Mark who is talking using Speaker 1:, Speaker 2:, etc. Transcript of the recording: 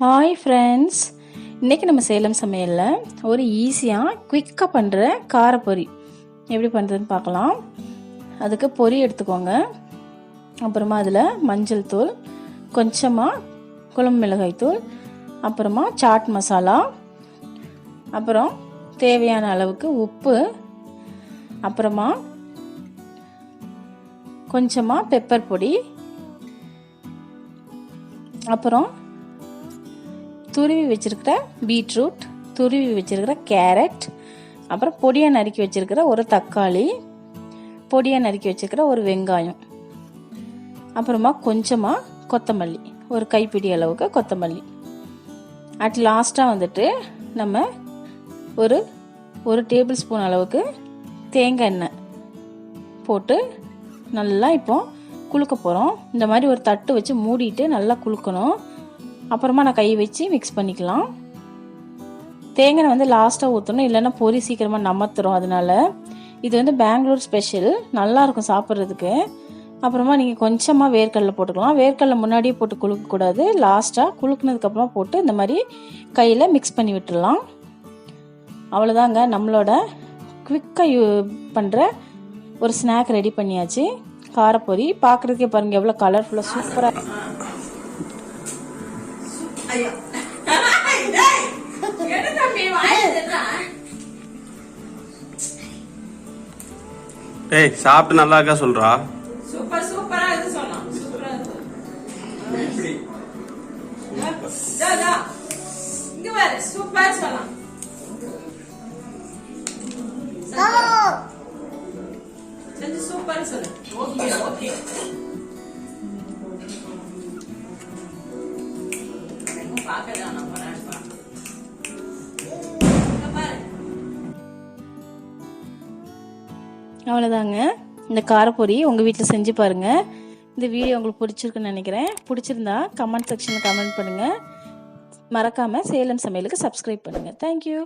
Speaker 1: Hi friends, இன்றைக்கி நம்ம சேலம் சமையலில் ஒரு ஈஸியாக குயிக்காக பண்ணுற காரப்பொரி எப்படி பண்ணுறதுன்னு பார்க்கலாம். அதுக்கு பொரி எடுத்துக்கோங்க. அப்புறமா அதில் மஞ்சள் தூள், கொஞ்சமாக குழம்பு மிளகாய் தூள், அப்புறமா சாட் மசாலா, அப்புறம் தேவையான அளவுக்கு உப்பு, அப்புறமா கொஞ்சமாக பெப்பர் பொடி, அப்புறம் துருவி வச்சிருக்கிற பீட்ரூட், துருவி வச்சிருக்கிற கேரட், அப்புறம் பொடியாக நறுக்கி வச்சிருக்கிற ஒரு தக்காளி, பொடியாக நறுக்கி வச்சிருக்கிற ஒரு வெங்காயம், அப்புறமா கொஞ்சமாக கொத்தமல்லி, ஒரு கைப்பிடி அளவுக்கு கொத்தமல்லி. அட் லாஸ்ட்டாக வந்துட்டு நம்ம ஒரு டேபிள் ஸ்பூன் அளவுக்கு தேங்காய் எண்ணெய் போட்டு நல்லா இப்போ குலுக்க போகிறோம். இந்த மாதிரி ஒரு தட்டு வச்சு மூடிட்டு நல்லா குலுக்கணும். அப்புறமா நான் கை வச்சு மிக்ஸ் பண்ணிக்கலாம். தேங்காய் வந்து லாஸ்ட்டாக ஊற்றணும், இல்லைன்னா பொரி சீக்கிரமாக நமத்துரும். அதனால இது வந்து பெங்களூர் ஸ்பெஷல், நல்லாயிருக்கும் சாப்பிட்றதுக்கு. அப்புறமா நீங்கள் கொஞ்சமாக வேர்க்கடலை போட்டுக்கலாம். வேர்க்கடலை முன்னாடியே போட்டு குலுக்கக்கூடாது, லாஸ்ட்டாக குலுக்குனதுக்கப்புறமா போட்டு இந்த மாதிரி கையில் மிக்ஸ் பண்ணி விட்டுடலாம். அவ்வளோதாங்க, நம்மளோட குவிக்காக பண்ணுற ஒரு ஸ்நாக் ரெடி பண்ணியாச்சு. காரப்பொரி பார்க்குறதுக்கே பாருங்கள் எவ்வளோ கலர்ஃபுல்லாக சூப்பராக.
Speaker 2: ஏய், சாப்பிட்டு நல்லா இருக்கா சொல்றா.
Speaker 3: சூப்பர் சூப்பரா இது சொல்லலாம். சூப்பரா இருக்கு. இங்க பாரு, சூப்பர் சொல்லலாம். செஞ்சு சூப்பர் சொல்லு. Okay okay. பாக்கதான் நான் வரேன்.
Speaker 1: அவ்வளோதாங்க, இந்த காரப்பொரி உங்கள் வீட்டில் செஞ்சு பாருங்கள். இந்த வீடியோ உங்களுக்கு பிடிச்சிருக்குன்னு நினைக்கிறேன். பிடிச்சிருந்தா கமெண்ட் செக்ஷனில் கமெண்ட் பண்ணுங்கள். மறக்காமல் சேலம் சமையலுக்கு சப்ஸ்கிரைப் பண்ணுங்கள். தேங்க்யூ.